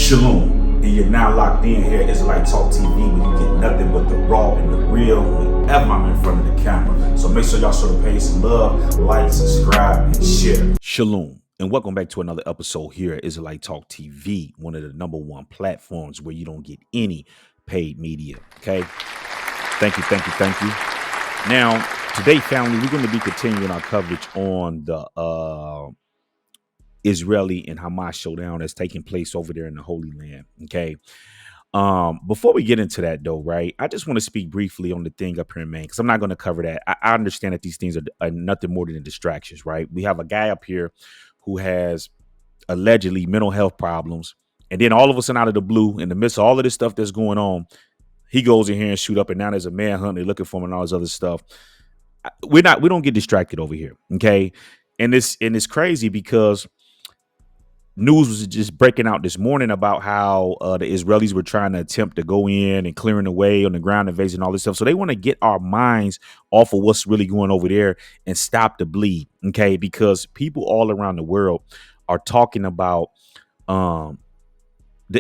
Shalom, and you're now locked in here at Israelite Talk TV, where you get nothing but the raw and the real whenever I'm in front of the camera. So make sure y'all show the page some love, like, subscribe, and share. Shalom, and welcome back to another episode here at Israelite Talk TV, one of the #1 platforms where you don't get any paid media. Okay, thank you. Now, today, family, we're going to be continuing our coverage on the Israeli and Hamas showdown that's taking place over there in the Holy Land. Okay. Before we get into that, though, right, I just want to speak briefly on the thing up here in Maine, because I'm not going to cover that. I understand that these things are nothing more than distractions, right? We have a guy up here who has allegedly mental health problems, and then all of a sudden, out of the blue, in the midst of all of this stuff that's going on, he goes in here and shoot up, and now there's a manhunt. They're looking for him and all this other stuff. We don't get distracted over here, okay? And it's crazy because news was just breaking out this morning about how the Israelis were trying to attempt to go in and clearing the way on the ground invasion, all this stuff. So they want to get our minds off of what's really going over there and stop the bleed. Okay. Because people all around the world are talking about the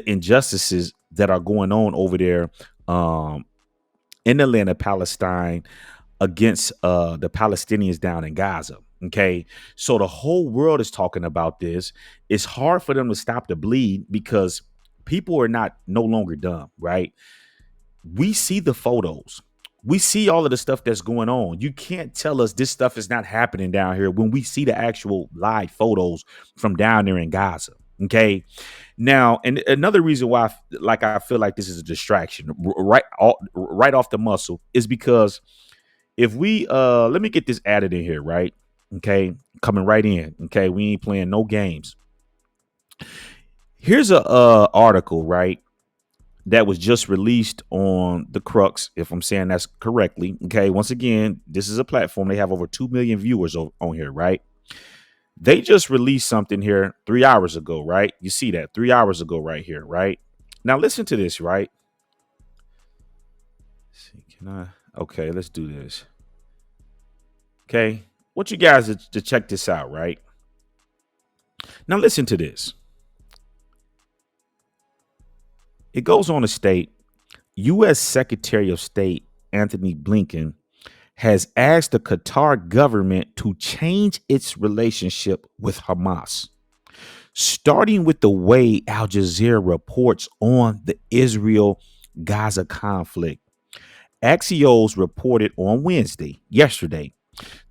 injustices that are going on over there in the land of Palestine against the Palestinians down in Gaza. Okay, so the whole world is talking about this. It's hard for them to stop the bleed because people are no longer dumb, right? We see the photos. We see all of the stuff that's going on. You can't tell us this stuff is not happening down here when we see the actual live photos from down there in Gaza. Okay, now, and another reason why I feel like this is a distraction right off the muscle is because if we let me get this added in here, right? Okay, coming right in. Okay, we ain't playing no games. Here's a article, right, that was just released on the Crux, if I'm saying that's correctly. Okay, once again, this is a platform. They have over 2 million viewers on here, right? They just released something here 3 hours ago, right? You see that 3 hours ago right here, right? Now listen to this, right? Let's see, can I? Okay, let's do this. Okay. Want you guys to check this out, right? Now listen to this. It goes on to state, U.S. Secretary of State Anthony Blinken has asked the Qatar government to change its relationship with Hamas, starting with the way Al Jazeera reports on the Israel-Gaza conflict. Axios reported on yesterday,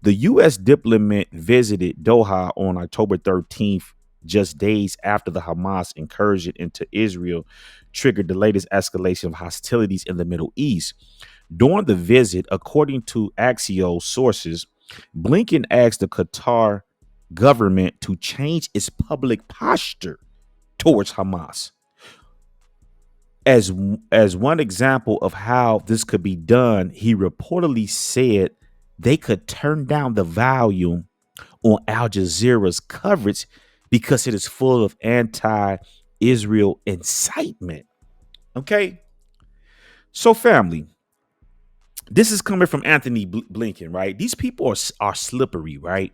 the U.S. diplomat visited Doha on October 13th, just days after the Hamas incursion into Israel triggered the latest escalation of hostilities in the Middle East. During the visit, according to Axios sources, Blinken asked the Qatar government to change its public posture towards Hamas. As one example of how this could be done, he reportedly said they could turn down the volume on Al Jazeera's coverage because it is full of anti-Israel incitement. Okay. So family, this is coming from Anthony Blinken, right? These people are slippery, right?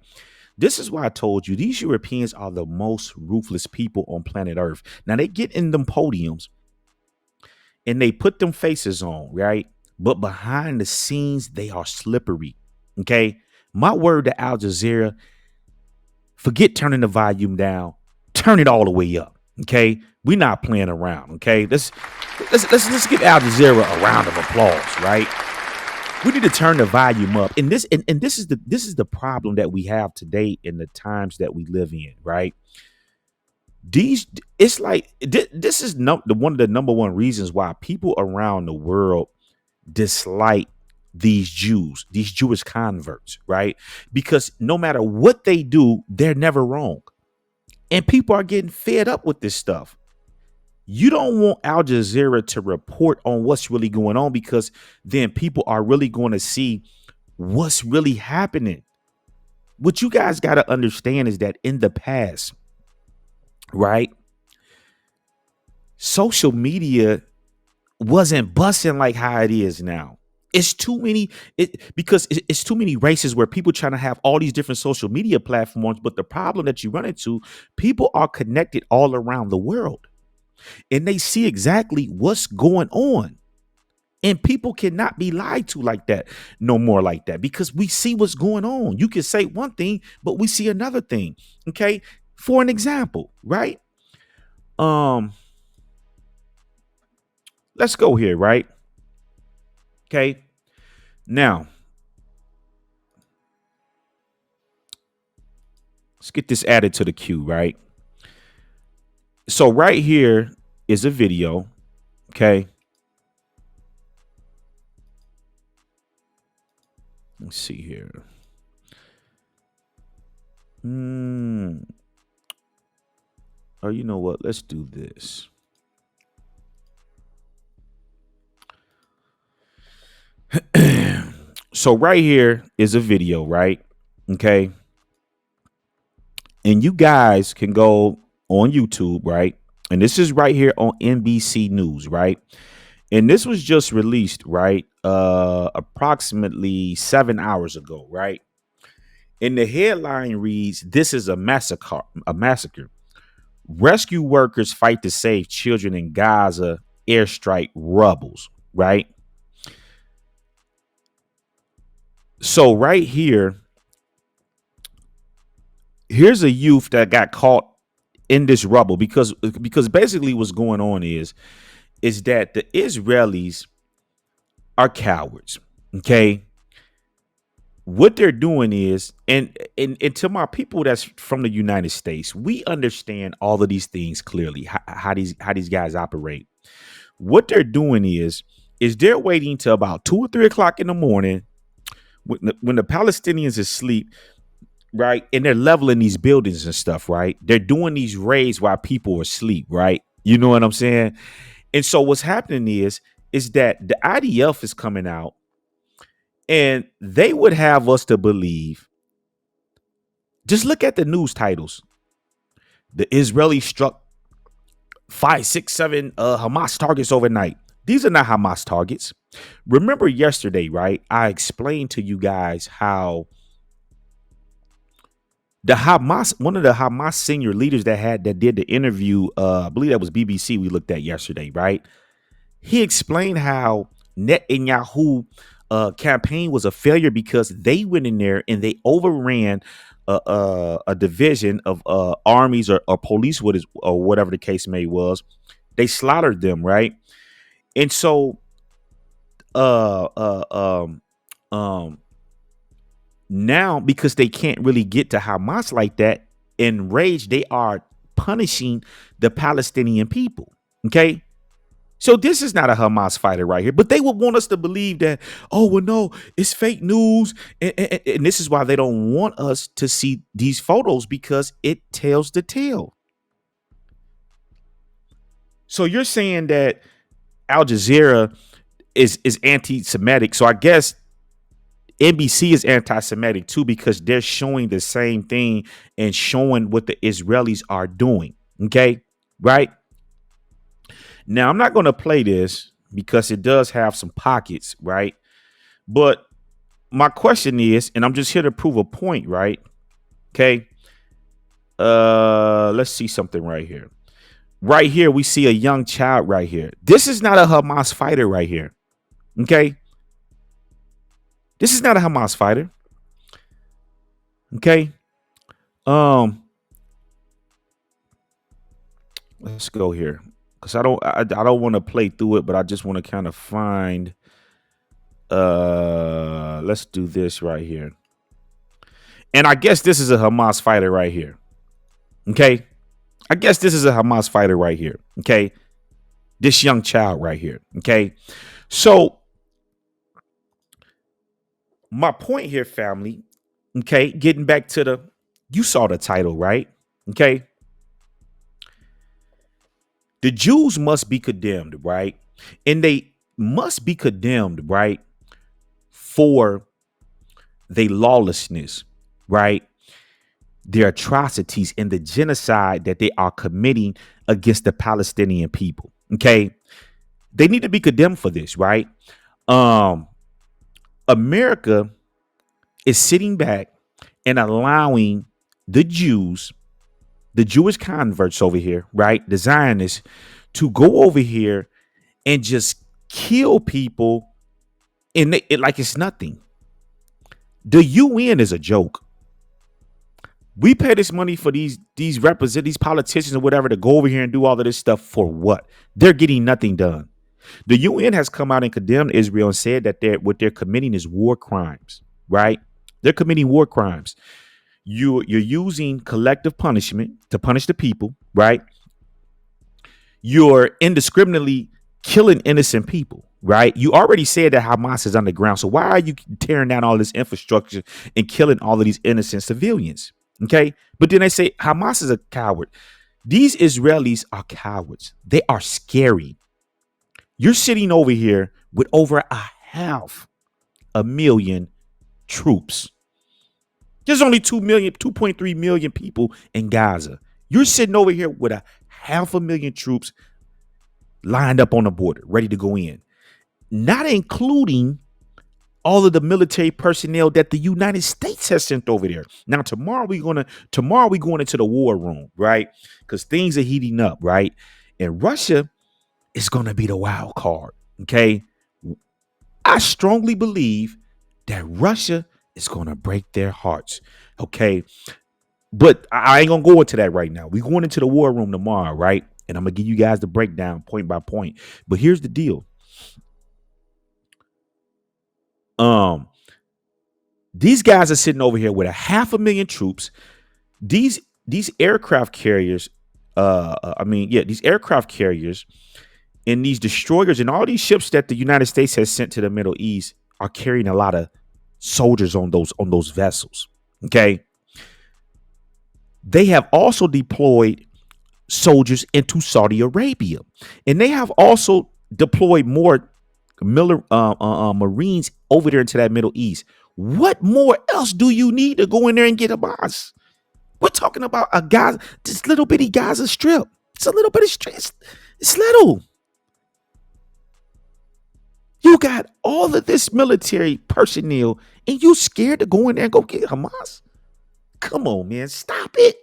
This is why I told you these Europeans are the most ruthless people on planet Earth. Now they get in them podiums and they put them faces on, right? But behind the scenes, they are slippery. Okay, my word to Al Jazeera, forget turning the volume down, turn it all the way up. Okay, we're not playing around. Okay, let's give Al Jazeera a round of applause, right? We need to turn the volume up, and this is the problem that we have today in the times that we live in, right? This is one of the #1 reasons why people around the world dislike these Jewish converts, right? Because no matter what they do, they're never wrong. And people are getting fed up with this stuff. You don't want Al Jazeera to report on what's really going on, because then people are really going to see what's really happening. What you guys got to understand is that in the past, right, social media wasn't busting like how it is now. It's too many, because it's too many races where people trying to have all these different social media platforms. But the problem that you run into, people are connected all around the world. and they see exactly what's going on. And people cannot be lied to like that no more like that, because we see what's going on. You can say one thing, but we see another thing. Okay. For an example, right? Um, let's go here, right? Okay. Now, let's get this added to the queue, right? So right here is a video. Okay. Let's see here. Oh, you know what? Let's do this. So right here is a video, right? Okay. And you guys can go on YouTube, right? And this is right here on NBC News, right? And this was just released, right? Approximately 7 hours ago, right? And the headline reads, "This is a massacre, a massacre. Rescue workers fight to save children in Gaza, airstrike rebels," right? So right here, here's a youth that got caught in this rubble because basically what's going on is that the Israelis are cowards. Okay. What they're doing is, and to my people that's from the United States, we understand all of these things clearly, how these guys operate. What they're doing is they're waiting till about 2 or 3 o'clock in the morning when the Palestinians are asleep, right? And they're leveling these buildings and stuff, right? They're doing these raids while people are asleep, right? You know what I'm saying? And so what's happening is that the IDF is coming out, and they would have us to believe. Just look at the news titles. The Israelis struck 5, 6, 7 Hamas targets overnight. These are not Hamas targets. Remember yesterday, right? I explained to you guys how the Hamas, one of the Hamas senior leaders that did the interview, I believe that was BBC we looked at yesterday, right? He explained how Netanyahu campaign was a failure because they went in there and they overran a division of armies or police, or whatever the case may was. They slaughtered them, right? And so uh uh um um now, because they can't really get to Hamas like that, enraged, they are punishing the Palestinian people. Okay. So this is not a Hamas fighter right here, but they would want us to believe that, oh, well, no, it's fake news. And this is why they don't want us to see these photos, because it tells the tale. So you're saying that Al Jazeera is anti-Semitic. So I guess NBC is anti-Semitic too, because they're showing the same thing and showing what the Israelis are doing. Okay, right? Now I'm not going to play this because it does have some pockets, right? But my question is, and I'm just here to prove a point, right? Okay. Let's see something right here. Right here, we see a young child right here. This is not a Hamas fighter right here. Okay. This is not a Hamas fighter. Okay. Let's go here, because I don't want to play through it, but I just want to kind of find. Let's do this right here. And I guess this is a Hamas fighter right here. Okay. I guess this is a Hamas fighter right here. Okay. This young child right here. Okay. So my point here, family. Okay. Getting back to you saw the title, right? Okay. The Jews must be condemned, right? And they must be condemned, right? For their lawlessness, right? Their atrocities and the genocide that they are committing against the Palestinian people. Okay. They need to be condemned for this, right? America is sitting back and allowing the Jews, the Jewish converts over here, right? The Zionists, to go over here and just kill people and like it's nothing. The UN is a joke. We pay this money for these these politicians or whatever to go over here and do all of this stuff for what? They're getting nothing done. The UN has come out and condemned Israel and said that what they're committing is war crimes, right? They're committing war crimes. You're using collective punishment to punish the people, right? You're indiscriminately killing innocent people, right? You already said that Hamas is underground. So why are you tearing down all this infrastructure and killing all of these innocent civilians? Okay. But then they say Hamas is a coward. These Israelis are cowards. They are scary. You're sitting over here with over a 500,000 troops. There's only 2.3 million people in Gaza. You're sitting over here with a 500,000 troops lined up on the border, ready to go in, not including all of the military personnel that the United States has sent over there. Now, tomorrow we're going into the war room, right? Because things are heating up, right? And Russia is going to be the wild card. Okay. I strongly believe that Russia is going to break their hearts. Okay. But I ain't going to go into that right now. We're going into the war room tomorrow, right? And I'm going to give you guys the breakdown point by point. But here's the deal. These guys are sitting over here with a 500,000 troops. These aircraft carriers, these aircraft carriers and these destroyers and all these ships that the United States has sent to the Middle East are carrying a lot of soldiers on those vessels. Okay. They have also deployed soldiers into Saudi Arabia, and they have also deployed more Marines over there into that Middle East. What more else do you need to go in there and get Hamas? We're talking about a Gaza, this little bitty Gaza Strip. It's a little bit of stress. It's little. You got all of this military personnel, and you scared to go in there and go get Hamas? Come on, man, stop it.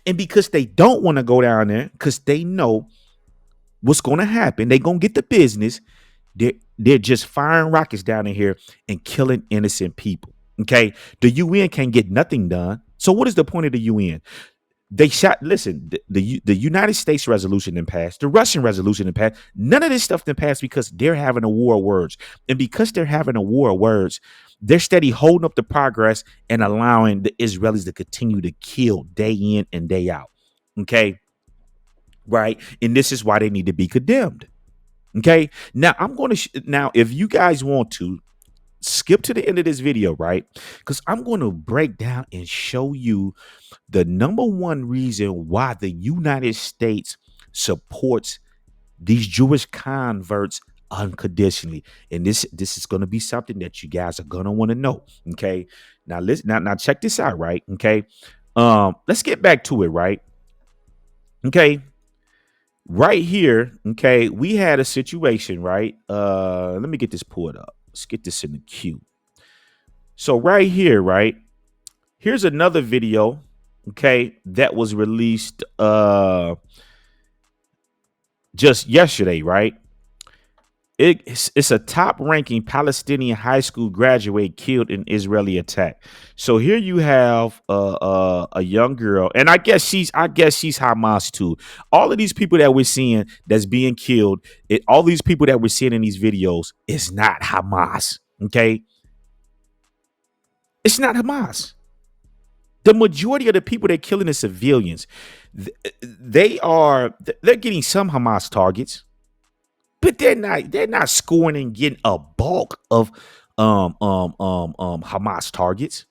And because they don't want to go down there, because they know what's going to happen, they're going to get the business. They're just firing rockets down in here and killing innocent people. Okay. The UN can't get nothing done. So what is the point of the UN? They shot, listen, the United States resolution didn't pass. The Russian resolution didn't pass. None of this stuff didn't pass because they're having a war of words. And because they're having a war of words, they're steady holding up the progress and allowing the Israelis to continue to kill day in and day out. Okay. Right. And this is why they need to be condemned. Okay. Now I'm going to now, if you guys want to skip to the end of this video, right? Because I'm going to break down and show you the number one reason why the United States supports these Jewish converts unconditionally. And this is going to be something that you guys are going to want to know. Okay. Now listen, now check this out, right? Okay. Let's get back to it, right? Okay. Right here, okay, we had a situation, right? Let me get this pulled up. Let's get this in the queue. So right here, right? Here's another video, okay, that was released just yesterday, right? It's a top-ranking Palestinian high school graduate killed in Israeli attack. So here you have a young girl, and I guess she's Hamas too. All of these people that we're seeing that's being killed, all these people that we're seeing in these videos is not Hamas. Okay, it's not Hamas. The majority of the people they're killing is civilians. They're getting some Hamas targets. But they're not scoring and getting a bulk of Hamas targets.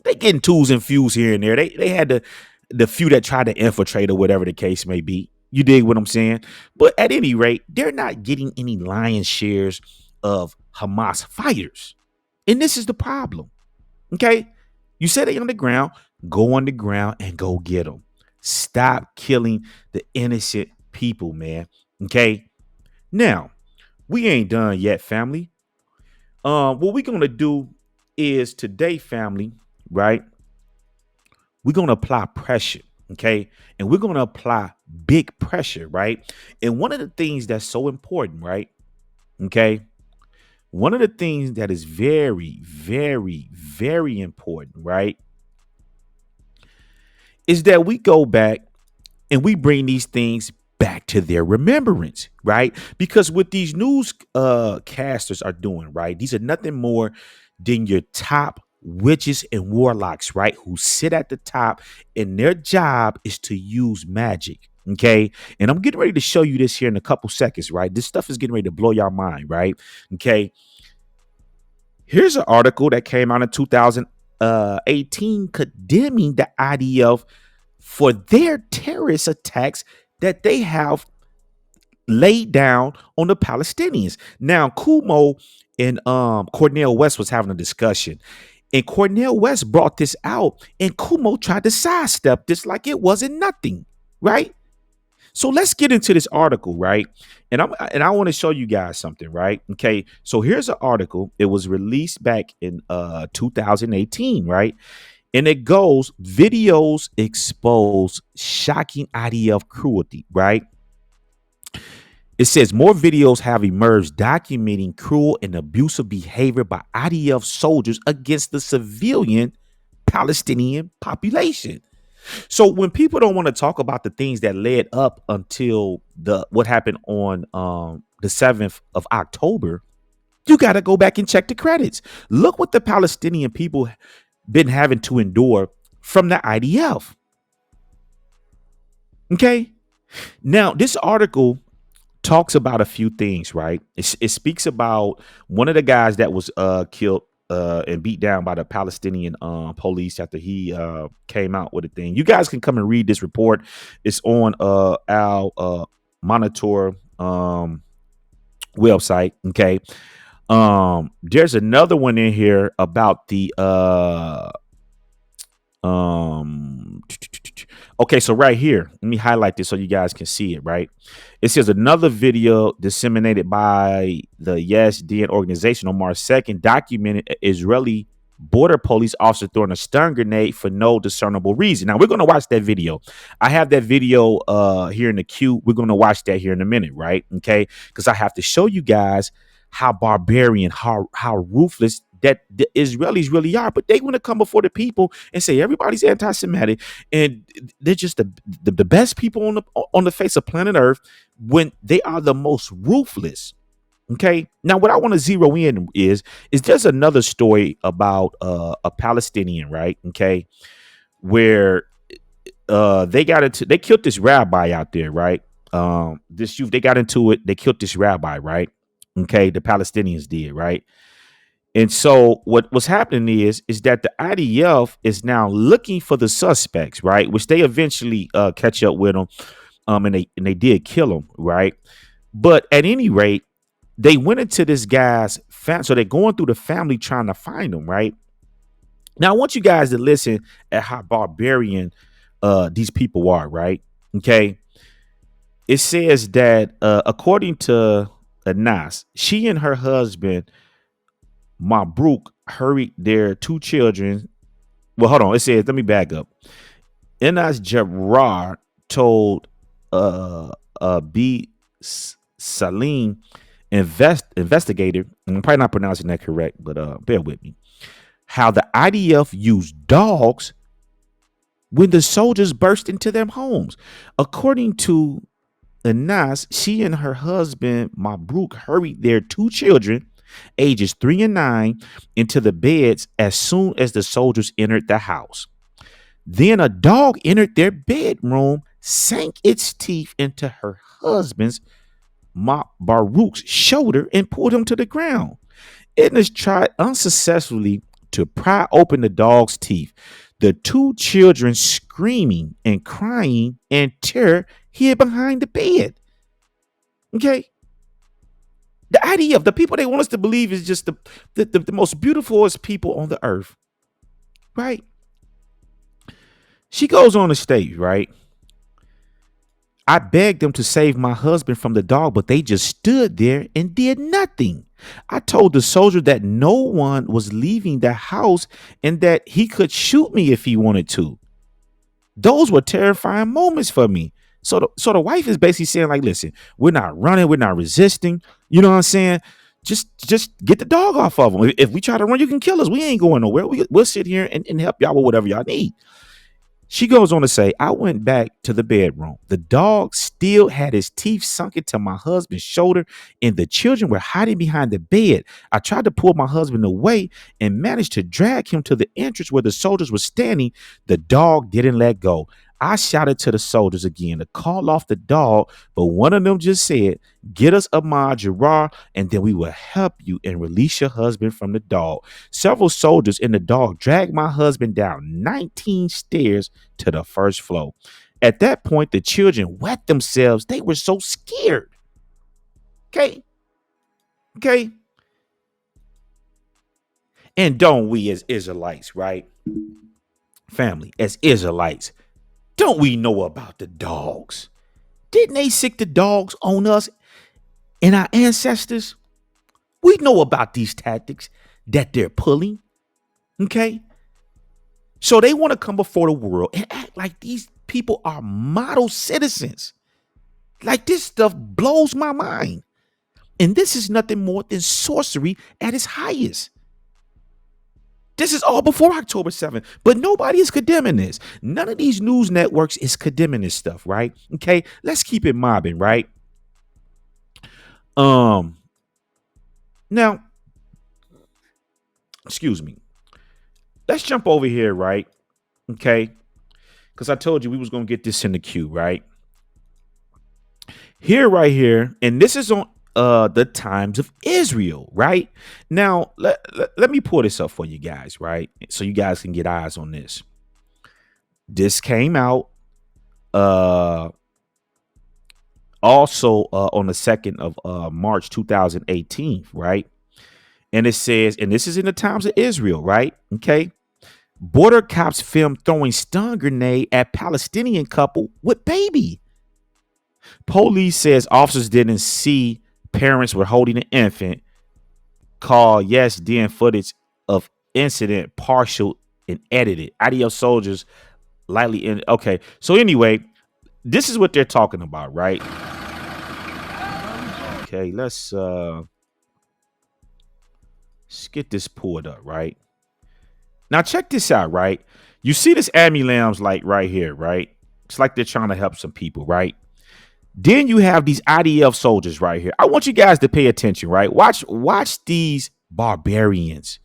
They getting tools and fuse here and there. They had the few that tried to infiltrate or whatever the case may be. You dig what I'm saying? But at any rate, they're not getting any lion's shares of Hamas fighters. And this is the problem. Okay? You said they on the ground, go on the ground and go get them. Stop killing the innocent people, man. Okay? Now, we ain't done yet, family. What we're going to do is today, family, right? We're going to apply pressure, Okay. And we're going to apply big pressure, right? And one of the things that's so important, right? Okay. One of the things that is very, very, very important, right, is that we go back and we bring these things back to their remembrance, right? Because what these news casters are doing, right? These are nothing more than your top witches and warlocks, right? Who sit at the top and their job is to use magic. Okay. And I'm getting ready to show you this here in a couple seconds, right? This stuff is getting ready to blow your mind, right? Okay. Here's an article that came out in 2018 condemning the IDF for their terrorist attacks that they have laid down on the Palestinians. Now, Kumo and Cornel West was having a discussion, and Cornel West brought this out, and Kumo tried to sidestep this like it wasn't nothing, right? So let's get into this article, right? And I want to show you guys something, right? Okay. So here's an article. It was released back in 2018, right? And it goes, videos expose shocking IDF cruelty, right? It says more videos have emerged documenting cruel and abusive behavior by IDF soldiers against the civilian Palestinian population. So when people don't want to talk about the things that led up until the what happened on the 7th of October, you got to go back and check the credits. Look what the Palestinian people been having to endure from the IDF. Okay? Now, this article talks about a few things, right? It speaks about one of the guys that was killed and beat down by the Palestinian police after he came out with a thing. You guys can come and read this report. It's on our Monitor website. Okay. There's another one in here about the okay, so right here, let me highlight this so you guys can see it, right? It says another video disseminated by the Yes Den organization on March 2nd documented an Israeli border police officer throwing a stun grenade for no discernible reason. Now we're going to watch that video. I have that video here in the queue. We're going to watch that here in a minute, right? Okay, because I have to show you guys how barbarian, how ruthless that the Israelis really are. But they want to come before the people and say everybody's anti-Semitic and they're just the best people on the face of planet Earth when they are the most ruthless. Okay. Now, what I want to zero in is there's another story about a Palestinian, right? Okay, where they killed this rabbi out there, right? This youth, they got into it. They killed this rabbi, right? Okay, the Palestinians did, right? And so what's happening is that the IDF is now looking for the suspects, right? Which they eventually catch up with them, and they did kill him, right? But at any rate, they went into this guy's family, so they're going through the family trying to find him, right? Now I want you guys to listen at how barbarian these people are, right? Okay, it says that according to Anas, she and her husband Mabruk hurried their two children. Well, hold on. It says, let me back up. Enas Jabrar told B. Salim, investigator, and I'm probably not pronouncing that correct, but bear with me, how the IDF used dogs when the soldiers burst into their homes. According to Enas, she and her husband Mabruk hurried their two children ages 3 and 9 into the beds as soon as the soldiers entered the house. Then a dog entered their bedroom, sank its teeth into her husband's Baruch's shoulder and pulled him to the ground. Ednas tried unsuccessfully to pry open the dog's teeth. The two children, screaming and crying in terror, hid behind the bed. Okay. The IDF, the people they want us to believe is just the most beautifulest people on the earth, right? She goes on the stage, right? I begged them to save my husband from the dog, but they just stood there and did nothing. I told the soldier that no one was leaving the house and that he could shoot me if he wanted to. Those were terrifying moments for me. So the wife is basically saying, like, listen, we're not running, we're not resisting. You know what I'm saying? Just get the dog off of them. If we try to run, you can kill us. We ain't going nowhere. We'll sit here and help y'all with whatever y'all need. She goes on to say, I went back to the bedroom. The dog still had his teeth sunk into my husband's shoulder, and the children were hiding behind the bed. I tried to pull my husband away and managed to drag him to the entrance where the soldiers were standing. The dog didn't let go. I shouted to the soldiers again to call off the dog, but one of them just said, get us Ahmad Jarrah, and then we will help you and release your husband from the dog. Several soldiers and the dog dragged my husband down 19 stairs to the first floor. At that point, the children wet themselves. They were so scared. Okay. And don't we as Israelites, right? Family, as Israelites, don't we know about the dogs? Didn't they sick the dogs on us and our ancestors? We know about these tactics that they're pulling. Okay. So they want to come before the world and act like these people are model citizens. Like, this stuff blows my mind. And this is nothing more than sorcery at its highest. This is all before October 7th, but nobody is condemning this. None of these news networks is condemning this stuff, right? Okay, let's keep it mobbing, right? Now, excuse me. Let's jump over here, right? Okay, because I told you we was gonna get this in the queue, right? Right here, and this is on the Times of Israel, right? Now, let me pull this up for you guys, right? So you guys can get eyes on this. This came out also on the 2nd of March 2018, right? And it says, and this is in the Times of Israel, right? Okay. Border cops filmed throwing stun grenade at Palestinian couple with baby. Police says officers didn't see parents were holding an infant. Call yes, then footage of incident partial and edited. Adios soldiers lightly in. Okay, so anyway, this is what they're talking about, right? Okay, let's get this pulled up, right? Now check this out, right? You see this ambulance like right here, right? It's like they're trying to help some people, right? Then you have these IDF soldiers right here. I want you guys to pay attention, right? Watch these barbarians.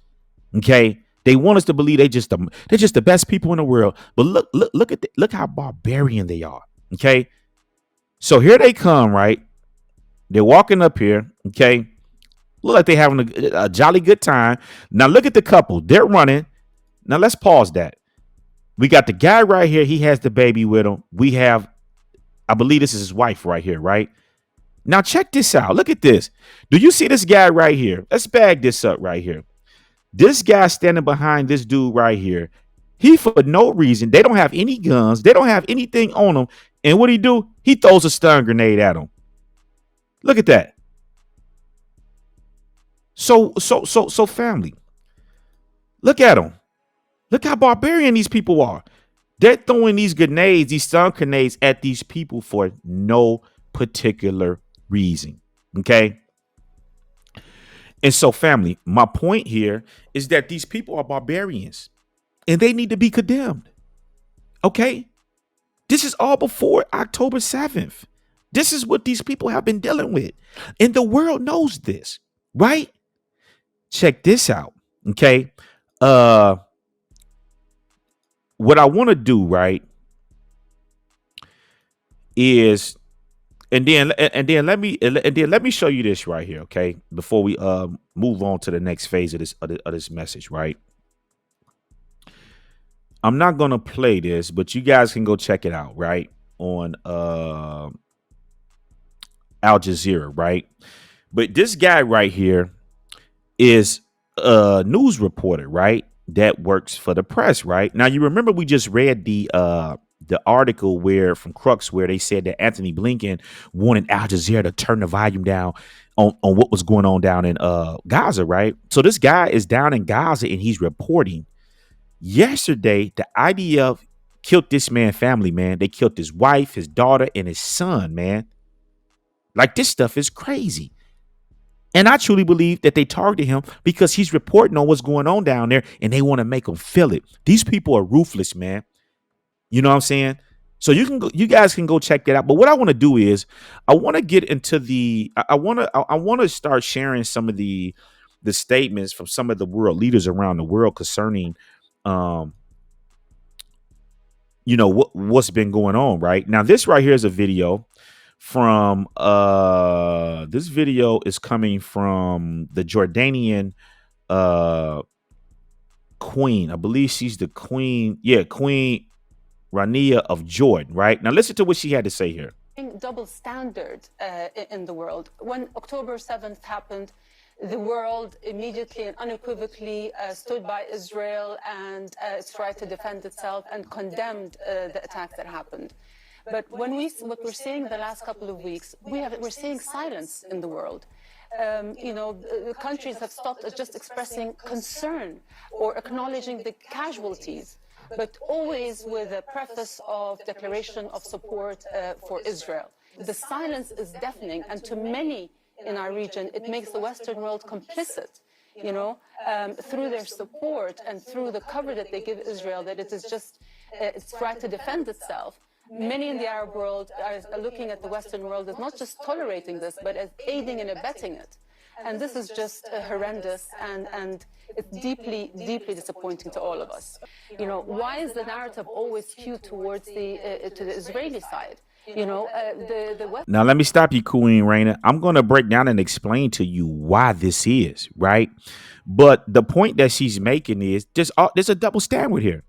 Okay, they want us to believe they're just the best people in the world. But look how barbarian they are. Okay, so here they come, right? They're walking up here. Okay, look like they're having a jolly good time. Now look at the couple. They're running. Now let's pause that. We got the guy right here. He has the baby with him. We have, I believe this is his wife right here, right? Now check this out. Look at this. Do you see this guy right here? Let's bag this up right here. This guy standing behind this dude right here. He, for no reason, they don't have any guns. They don't have anything on them. And what he do? He throws a stun grenade at him. Look at that. So family. Look at them. Look how barbarian these people are. They're throwing these grenades, these stun grenades at these people for no particular reason. Okay. And so, family, my point here is that these people are barbarians and they need to be condemned. Okay. This is all before October 7th. This is what these people have been dealing with. And the world knows this, right? Check this out. Okay. What I want to do, right, is and then let me show you this right here, okay? Before we move on to the next phase of this message, right? I'm not gonna play this, but you guys can go check it out, right? On Al Jazeera, right? But this guy right here is a news reporter, right? That works for the press, right? Now you remember we just read the article where from Crux where they said that Anthony Blinken wanted Al Jazeera to turn the volume down on what was going on down in Gaza, right? So this guy is down in Gaza and he's reporting. Yesterday, the IDF killed this man's family, man. They killed his wife, his daughter, and his son, man. Like, this stuff is crazy. And I truly believe that they targeted him because he's reporting on what's going on down there, and they want to make him feel it. These people are ruthless, man. You know what I'm saying? So you guys can go check that out. But what I want to do is I want to get into I want to start sharing some of the statements from some of the world leaders around the world concerning what's been going on right now. This right here is a video from this video is coming from the Jordanian queen. I believe she's the queen. Yeah, Queen Rania of Jordan. Right now, listen to what she had to say here. Double standard in the world. When October 7th happened, the world immediately and unequivocally stood by Israel and its right to defend itself and condemned the attack that happened. But what we're seeing the last couple of weeks, we're seeing silence in the world. The countries have stopped just expressing concern or acknowledging the casualties, but always with a preface of declaration of support for Israel. The silence is deafening, and to many in our region, it makes the Western world complicit, through their support and through the cover that they give Israel, that it is just its right to defend itself. Many in the Arab world are looking at the Western world as not just tolerating this, but as aiding and abetting it. And this is just horrendous, and it's deeply, deeply disappointing to all of us. Why is the narrative always skewed towards the Israeli side? The West. Now, let me stop you, Queen Raina. I'm going to break down and explain to you why this is, right? But the point that she's making is there's a double standard here.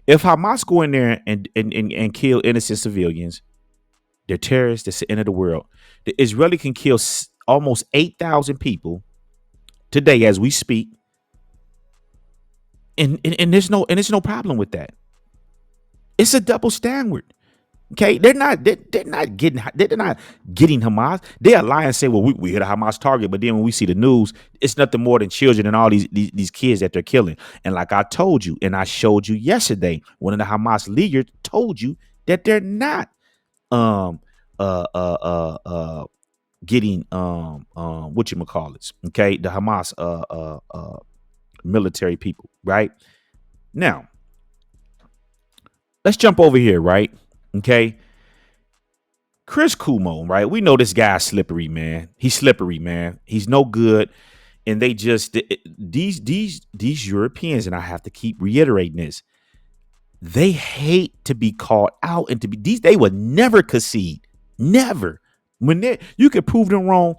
If Hamas go in there and kill innocent civilians, they're terrorists. That's the end of the world. The Israeli can kill almost 8,000 people today as we speak, and there's no problem with that. It's a double standard. Okay, they're not getting Hamas. They'll lie and say, well, we hit a Hamas target, but then when we see the news, it's nothing more than children and all these kids that they're killing. And like I told you, and I showed you yesterday, one of the Hamas leaders told you that they're not getting whatchamacallits, okay, the Hamas military people, right? Now, let's jump over here, right? Okay, Chris Cuomo, right? We know this guy's slippery, man. He's slippery, man. He's no good, and they just these Europeans, and I have to keep reiterating this. They hate to be called out, and they would never concede, never. When you could prove them wrong,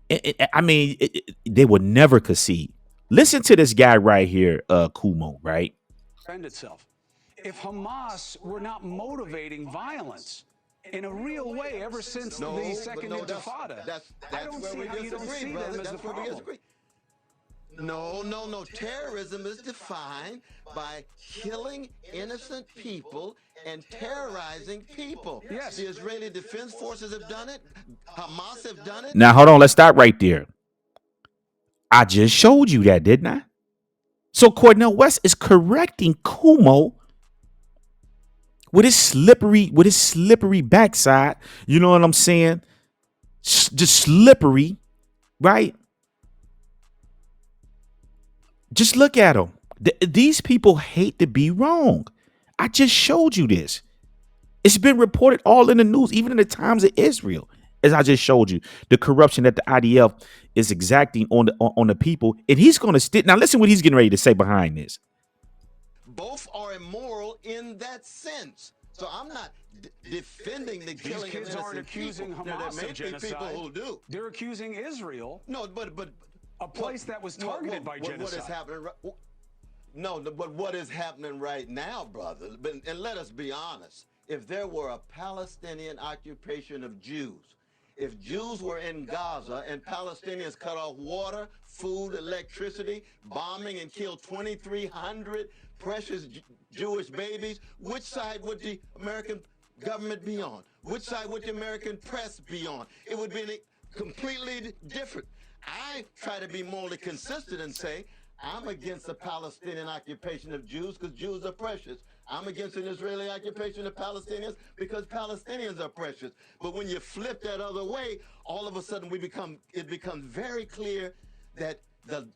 they would never concede. Listen to this guy right here, Cuomo, right? Defend itself. If Hamas were not motivating violence in a real way ever since the second Intifada, that's I don't where see we how you don't disagree, see brother. them as the That's where we problem. disagree. No. Terrorism is defined by killing innocent people and terrorizing people. Yes. The Israeli Defense Forces have done it. Hamas have done it. Now, hold on. Let's stop right there. I just showed you that, didn't I? So Cornel West is correcting Cuomo with his slippery backside. You know what I'm saying? Just slippery, right? Just look at them. These people hate to be wrong. I just showed you this. It's been reported all in the news, even in the times of Israel, as I just showed you, the corruption that the IDF is exacting on the people. And he's going to stick. Now, listen what he's getting ready to say behind this. Both are immoral in that sense. So I'm not defending the killing of innocent people. These kids aren't accusing Hamas of genocide. People who do. They're accusing Israel. No, but a place that was targeted by genocide. What is happening? No, but what is happening right now, brother? And let us be honest. If there were a Palestinian occupation of Jews, if Jews were in Gaza and Palestinians cut off water, food, electricity, bombing and killed 2,300 precious Jewish babies, which side would the American government be on? Which side would the American press be on? It would be completely different. I try to be morally consistent and say, I'm against the Palestinian occupation of Jews because Jews are precious. I'm against an Israeli occupation of Palestinians because Palestinians are precious. But when you flip that other way, all of a sudden it becomes very clear that the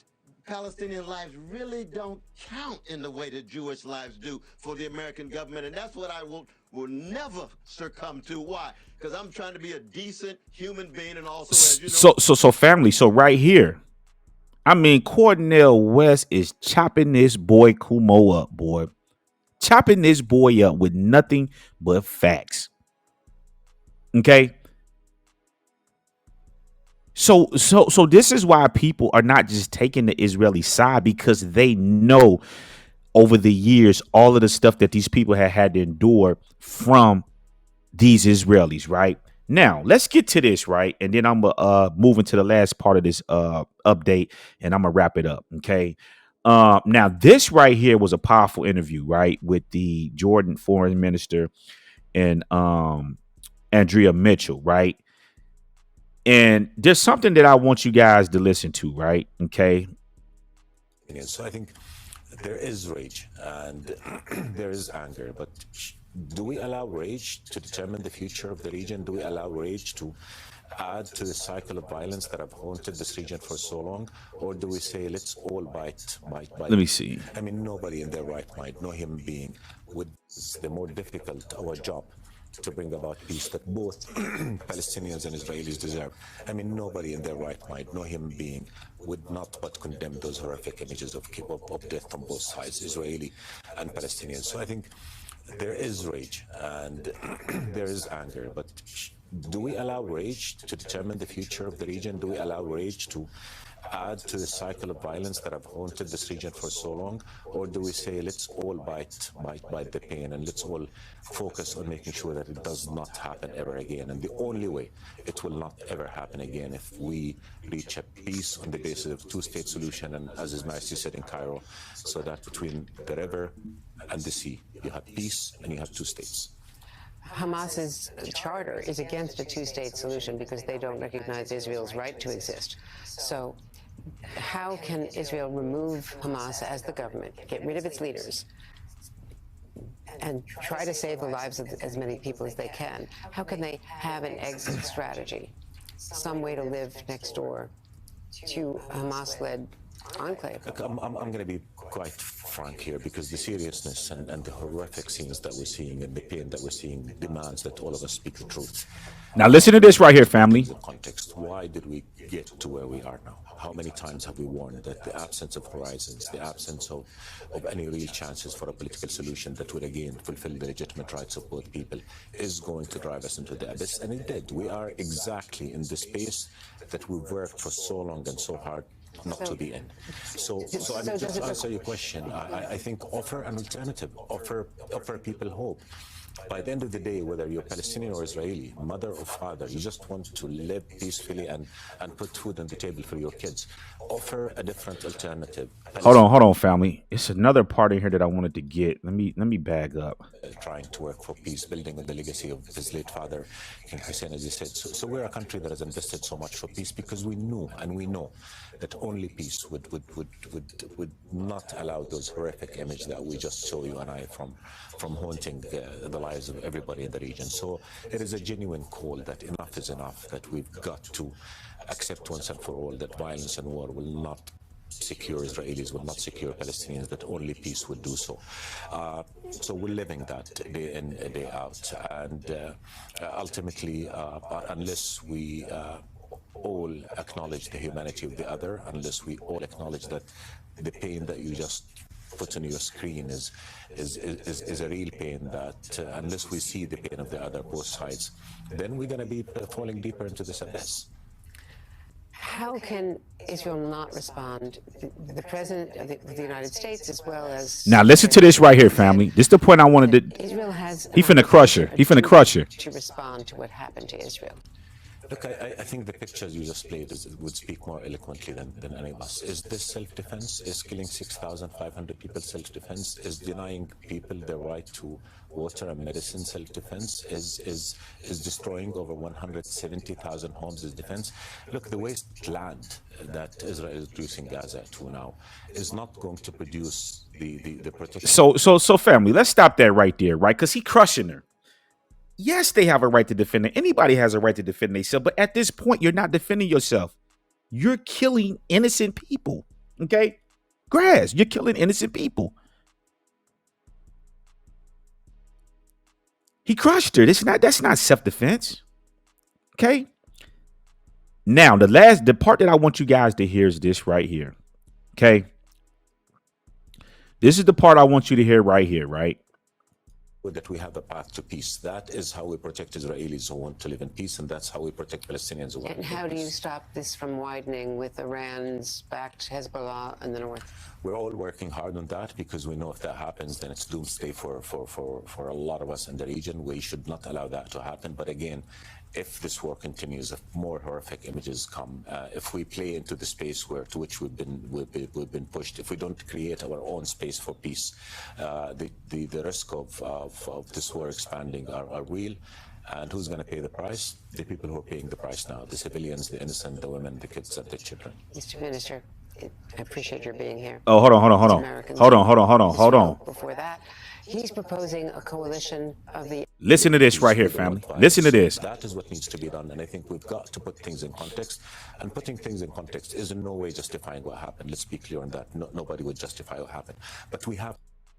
Palestinian lives really don't count in the way that Jewish lives do for the American government. And that's what I will never succumb to. Why? Because I'm trying to be a decent human being, and also, as you know, So family. So right here, I mean, Cornell West is chopping this boy Kumo up, boy. Chopping this boy up with nothing but facts. Okay. So this is why people are not just taking the Israeli side, because they know over the years all of the stuff that these people had to endure from these Israelis, right? Now, let's get to this, right? And then I'm moving to the last part of this update, and I'm gonna wrap it up. Okay. Now this right here was a powerful interview, right, with the Jordan foreign minister and Andrea Mitchell, right? And there's something that I want you guys to listen to, right? Okay. So I think there is rage and there is anger, but do we allow rage to determine the future of the region? Do we allow rage to add to the cycle of violence that have haunted this region for so long? Or do we say, let's all bite? Let me see. I mean, nobody in their right mind, no human being, would the more difficult our job to bring about peace that both Palestinians and Israelis deserve. I mean, nobody in their right mind, no human being, would not but condemn those horrific images of death on both sides, Israeli and Palestinian. So I think there is rage and there is anger, but do we allow rage to determine the future of the region? Do we allow rage to add to the cycle of violence that have haunted this region for so long? Or do we say, let's all bite the pain and let's all focus on making sure that it does not happen ever again? And the only way it will not ever happen again if we reach a peace on the basis of two-state solution, and as His Majesty said in Cairo, so that between the river and the sea, you have peace and you have two states. Hamas's charter is against a two-state solution because they don't recognize Israel's right to exist. So how can Israel remove Hamas as the government, get rid of its leaders, and try to save the lives of as many people as they can? How can they have an exit strategy, some way to live next door to a Hamas-led enclave? Look, I'm going to be quite frank here, because the seriousness and the horrific scenes that we're seeing and the pain that we're seeing demands that all of us speak the truth. Now listen to this right here, family. The context. Why did we get to where we are now? How many times have we warned that the absence of horizons, the absence of any real chances for a political solution that would again fulfill the legitimate rights of both people is going to drive us into the abyss? And it did. We are exactly in the space that we've worked for so long and so hard not to be in. So I mean, just to answer your question, I think offer an alternative, offer people hope. By the end of the day, whether you're Palestinian or Israeli, mother or father, you just want to live peacefully and put food on the table for your kids. Offer a different alternative. Hold on, family. It's another part in here that I wanted to get. Let me bag up. Trying to work for peace, building on the legacy of his late father, King Hussein, as he said. So we're a country that has invested so much for peace because we knew and we know that only peace would not allow those horrific images that we just saw, you and I, from haunting the lives of everybody in the region. So it is a genuine call that enough is enough, that we've got to accept once and for all that violence and war will not secure Israelis, will not secure Palestinians, that only peace will do so. So we're living that day in, day out. And ultimately, unless we all acknowledge the humanity of the other, unless we all acknowledge that the pain that you just put on your screen is a real pain, that unless we see the pain of the other, both sides, then we're going to be falling deeper into this abyss. How can Israel not respond? The President of the United States, as well as... Now listen to this right here, family. This is the point I wanted to... Israel has... He finna crush her. He finna crush her. ...to respond to what happened to Israel. Look, I think the pictures you just played would speak more eloquently than any of us. Is this self-defense? Is killing 6,500 people self-defense? Is denying people their right to water and medicine self-defense? Is destroying over 170,000 homes is defense? Look, the wasteland that Israel is reducing Gaza to now is not going to produce the protection. So family, let's stop that right there, right? Because he crushing her. Yes, they have a right to defend it. Anybody has a right to defend themselves. But at this point, you're not defending yourself. You're killing innocent people. Okay? Grass, you're killing innocent people. He crushed her. That's not self-defense. Okay? Now, the part that I want you guys to hear is this right here. Okay? This is the part I want you to hear right here, right? That we have a path to peace. That is how we protect Israelis who want to live in peace, and that's how we protect Palestinians who want to live in peace. And how do you stop this from widening with Iran's backed Hezbollah in the north? We're all working hard on that because we know if that happens, then it's doomsday for a lot of us in the region. We should not allow that to happen. But again, if this war continues, if more horrific images come, if we play into the space to which we've been pushed, if we don't create our own space for peace, the risk of this war expanding are real. And who's going to pay the price? The people who are paying the price now: the civilians, the innocent, the women, the kids, and the children. Mr. Minister, I appreciate your being here. Oh, hold on. Before that, he's proposing a coalition of the... Listen to this right here, family. Listen to this. That is what needs to be done. And I think we've got to put things in context. And putting things in context is in no way justifying what happened. Let's be clear on that. Nobody would justify what happened. But we have...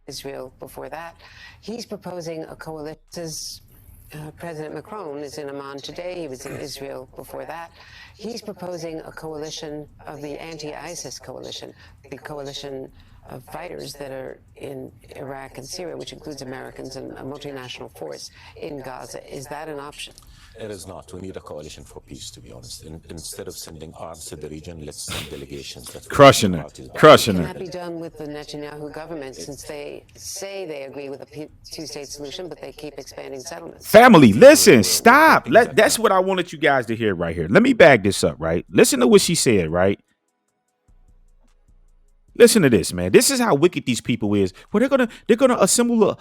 Israel before that. He's proposing a coalition... President Macron is in Amman today. He was in Israel before that. He's proposing a coalition of the anti-ISIS coalition, the coalition of fighters that are in Iraq and Syria, which includes Americans and a multinational force in Gaza. Is that an option? It is not. We need a coalition for peace, to be honest. Instead of sending arms to the region, let's send delegations. Crushing her. Can that be done with the Netanyahu government, since they say they agree with a two-state solution, but they keep expanding settlements? Family, listen, stop. That's what I wanted you guys to hear right here. Let me bag this up, right? Listen to what she said, right? Listen to this, man. This is how wicked these people is. Well, they're gonna assemble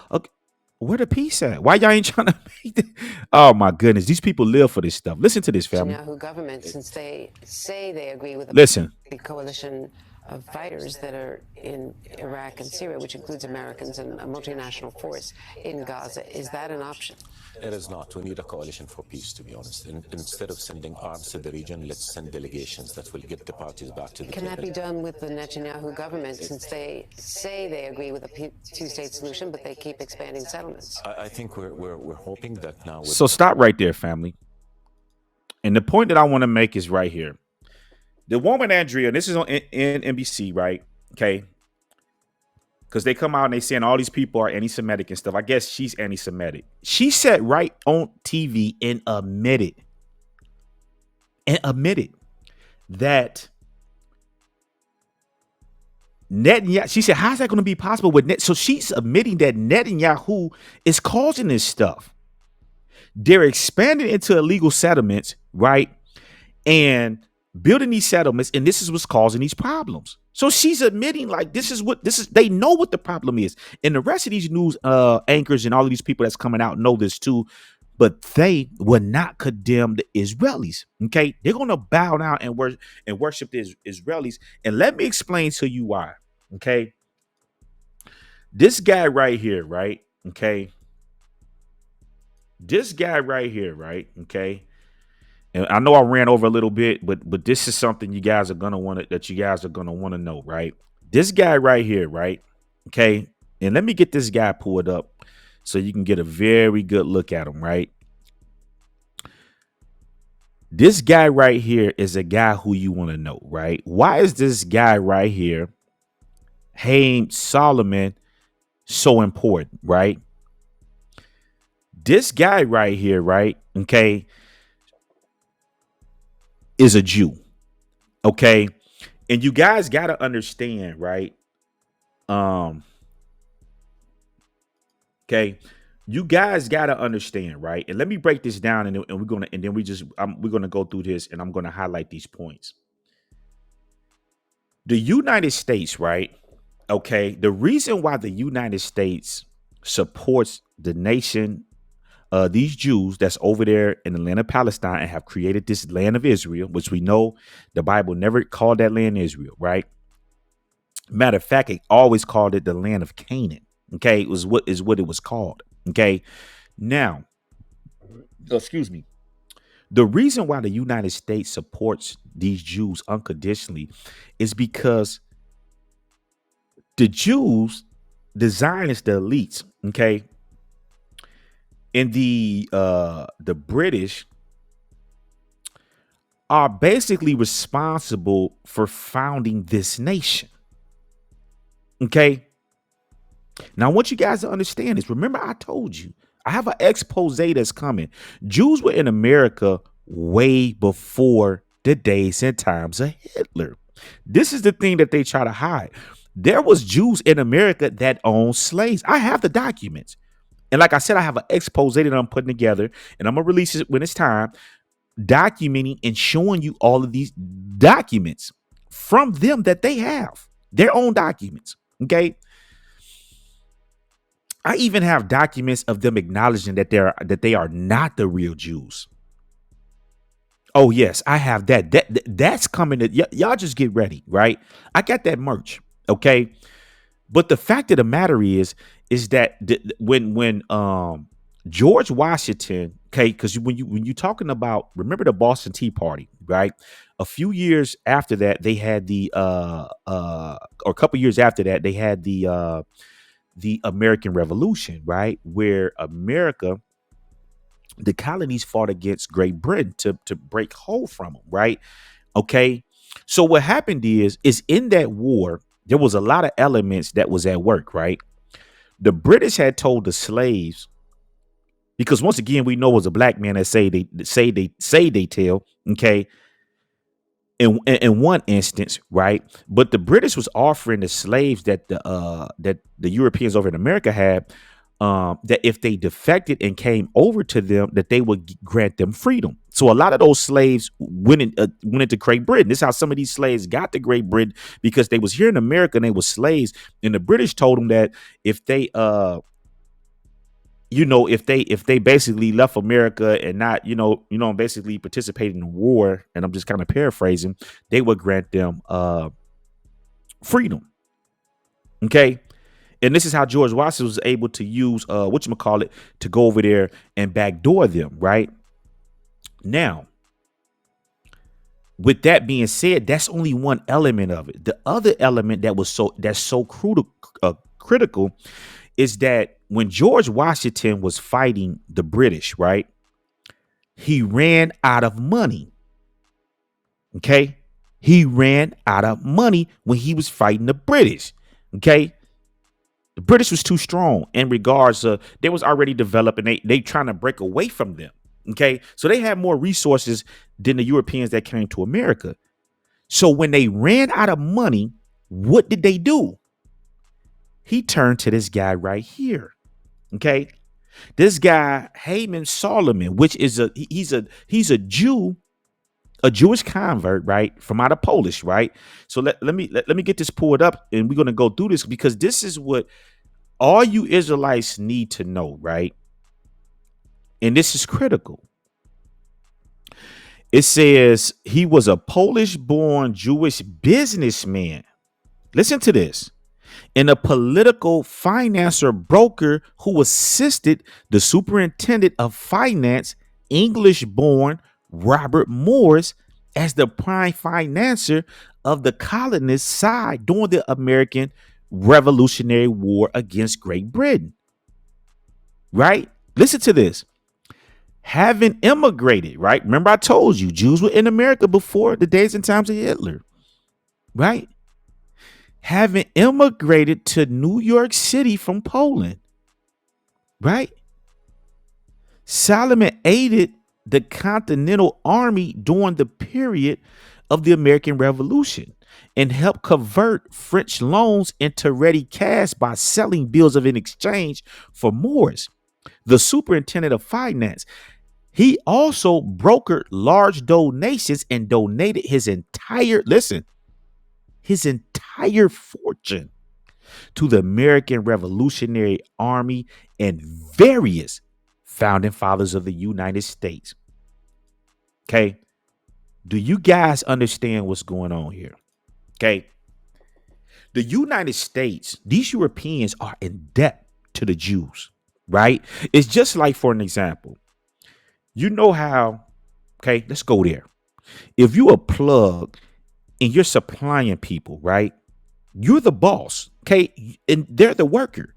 where the peace at? Why y'all ain't trying to make that? Oh my goodness, these people live for this stuff. Listen to this, family. Netanyahu government, since they say they agree with the coalition of fighters that are in Iraq and Syria, which includes Americans and a multinational force in Gaza. Is that an option? It is not. We need a coalition for peace, to be honest. Instead of sending arms to the region, let's send delegations that will get the parties back to the table. Can that be done with the Netanyahu government, since they say they agree with a two-state solution, but they keep expanding settlements? I think we're hoping that now... So stop right there, family. And the point that I want to make is right here. The woman, Andrea, this is on NBC, right? Okay. Because they come out and they saying all these people are anti-Semitic and stuff. I guess she's anti-Semitic. She sat right on TV and admitted that Netanyahu, she said, how's that going to be possible with Net? So she's admitting that Netanyahu is causing this stuff. They're expanding into illegal settlements, right? And building these settlements, and this is what's causing these problems. So she's admitting, like, they know what the problem is. And the rest of these news anchors and all of these people that's coming out know this too, but they will not condemn the Israelis. Okay, they're gonna bow down and worship the Israelis. And let me explain to you why. Okay, this guy right here, right? Okay, this guy right here, right? Okay. And I know I ran over a little bit, but this is something you guys are gonna want to know, right? This guy right here, right? Okay, and let me get this guy pulled up so you can get a very good look at him, right? This guy right here is a guy who you want to know, right? Why is this guy right here, Haim Solomon, so important, right? This guy right here, right? Okay, is a Jew. Okay. And you guys got to understand, right? Okay. You guys got to understand, right? And let me break this down, and we're gonna, and then we're gonna go through this, and I'm gonna highlight these points. The United States, right? Okay, the reason why the United States supports the nation, these Jews that's over there in the land of Palestine and have created this land of Israel, which we know the Bible never called that land Israel, right? Matter of fact, it always called it the land of Canaan. Okay, it was what it was called. Okay, now, excuse me. The reason why the United States supports these Jews unconditionally is because the Jews, the Zionists, the elites, okay, and the British are basically responsible for founding this nation. Okay. Now, I want you guys to understand this. Remember, I told you I have an expose that's coming. Jews were in America way before the days and times of Hitler. This is the thing that they try to hide. There was Jews in America that owned slaves. I have the documents. And like I said, I have an expose that I'm putting together, and I'm going to release it when it's time, documenting and showing you all of these documents from them that they have, their own documents. Okay. I even have documents of them acknowledging that they are not the real Jews. Oh yes, I have that. That's coming. Y'all just get ready, right? I got that merch, okay. But the fact of the matter is that when George Washington, okay, because when you talking about, remember the Boston Tea Party, right? A few years after that, they had or a couple years after that, they had the American Revolution, right? Where America, the colonies fought against Great Britain to break hold from them, right? Okay. So what happened is in that war, there was a lot of elements that was at work, right? The British had told the slaves, because once again, we know it was a black man that say they tell, okay, in one instance, right? But the British was offering the slaves that the Europeans over in America had, that if they defected and came over to them, that they would grant them freedom. So a lot of those slaves went into Great Britain. This is how some of these slaves got to Great Britain, because they was here in America and they were slaves, and the British told them that if they if they basically left America and not, basically participated in the war, and I'm just kind of paraphrasing, they would grant them freedom. Okay. And this is how George Washington was able to use to go over there and backdoor them, right? Now, with that being said, that's only one element of it. The other element that's so critical is that when George Washington was fighting the British, right, he ran out of money. Okay. He ran out of money when he was fighting the British. Okay. The British was too strong in regards to, they was already developed, and they trying to break away from them. Okay. So they had more resources than the Europeans that came to America. So when they ran out of money, what did they do? He turned to this guy right here. Okay. This guy, Haman Solomon, which is he's a Jew, a Jewish convert, right? From out of Polish, right? So let me get this pulled up, and we're going to go through this, because this is what all you Israelites need to know, right? And this is critical. It says he was a Polish-born Jewish businessman. Listen to this. And a political financier broker who assisted the superintendent of finance, English-born Robert Morris, as the prime financier of the colonist side during the American Revolutionary War against Great Britain. Right? Listen to this. Having immigrated, right? Remember I told you Jews were in America before the days and times of Hitler. Right? Having immigrated to New York City from Poland, right? Solomon aided the Continental Army during the period of the American Revolution and helped convert French loans into ready cash by selling bills of exchange for Moors. the superintendent of finance. He also brokered large donations and donated his entire fortune to the American Revolutionary Army and various founding fathers of the United States. Okay. Do you guys understand what's going on here? Okay. The United States, these Europeans are in debt to the Jews, right? It's just like, for an example, you know how, okay, let's go there. If you a plug and you're supplying people, right? You're the boss, okay? And they're the worker.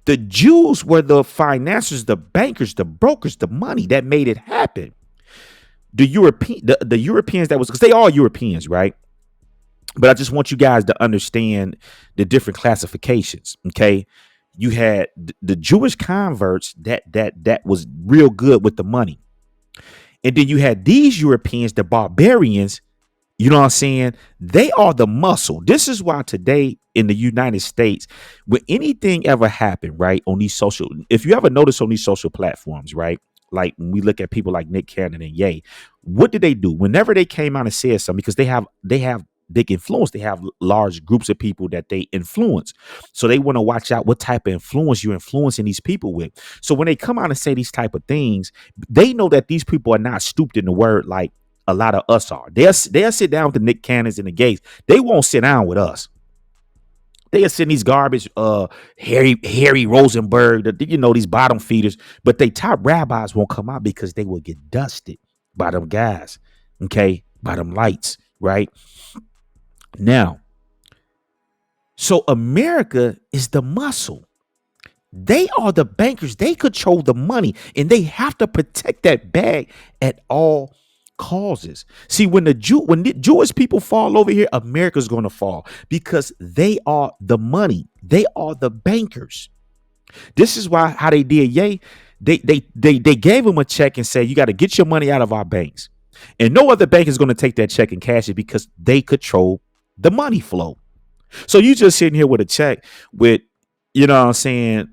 The Jews were the financiers, the bankers, the brokers, the money that made it happen. The Europeans that was, because they all Europeans, right? But I just want you guys to understand the different classifications. Okay. You had the Jewish converts that was real good with the money. And then you had these Europeans, the barbarians, you know what I'm saying? They are the muscle. This is why today in the United States, when anything ever happened, right, on these social, if you ever notice on these social platforms, right, like when we look at people like Nick Cannon and Ye, what did they do? Whenever they came out and said something, because they have big influence, they have large groups of people that they influence. So they want to watch out what type of influence you're influencing these people with. So when they come out and say these type of things, they know that these people are not stooped in the word like a lot of us are. They'll sit down with the Nick Cannons and the Gates. They won't sit down with us. They are sitting these garbage, Harry Rosenberg, these bottom feeders, but they top rabbis won't come out because they will get dusted by them guys, okay, by them lights, right? Now, so America is the muscle. They are the bankers. They control the money, and they have to protect that bag at all causes. See, when the Jewish people fall over here, America's going to fall because they are the money. They are the bankers. This is why how they did Ye. They gave him a check and said, you got to get your money out of our banks. And no other bank is going to take that check and cash it because they control the money flow. So you just sitting here with a check with, you know what I'm saying,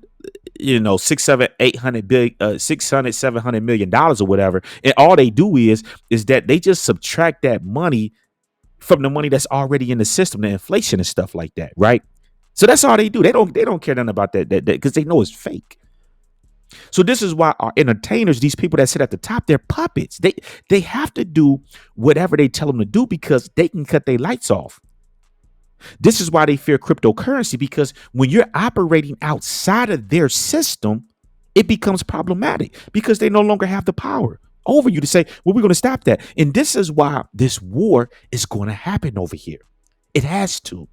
$700 million or whatever. And all they do is that they just subtract that money from the money that's already in the system, the inflation and stuff like that. Right. So that's all they do. They don't care nothing about that because they know it's fake. So this is why our entertainers, these people that sit at the top, they're puppets. They have to do whatever they tell them to do because they can cut their lights off. This is why they fear cryptocurrency, because when you're operating outside of their system, it becomes problematic because they no longer have the power over you to say, well, we're going to stop that. And this is why this war is going to happen over here. It has to.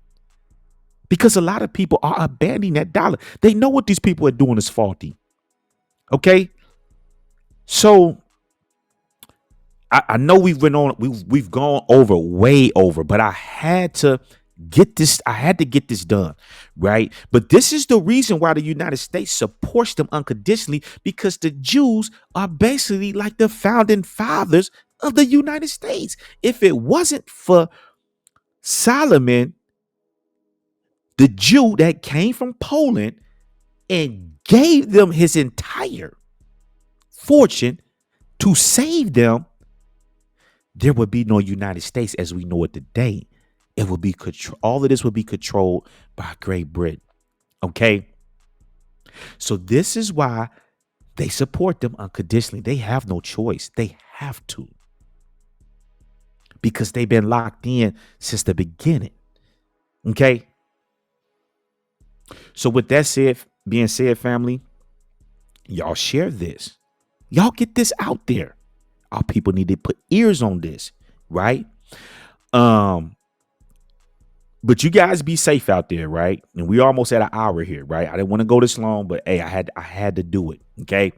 Because a lot of people are abandoning that dollar. They know what these people are doing is faulty. Okay. So I know we've gone way over, but I had to get this done, right? But this is the reason why the United States supports them unconditionally, because the Jews are basically like the founding fathers of the United States. If it wasn't for Solomon, the Jew that came from Poland and gave them his entire fortune to save them, there would be no United States as we know it today. It would be all of this would be controlled by Great Britain. Okay. So this is why they support them unconditionally. They have no choice. They have to. Because they've been locked in since the beginning. Okay. So with that being said, family, y'all share this. Y'all get this out there. Our people need to put ears on this, right? But you guys be safe out there, right? And we almost at an hour here, right? I didn't want to go this long, but hey, I had to do it. Okay.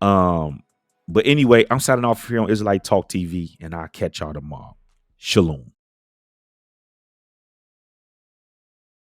But anyway, I'm signing off here on Israelite Talk TV, and I'll catch y'all tomorrow. Shalom.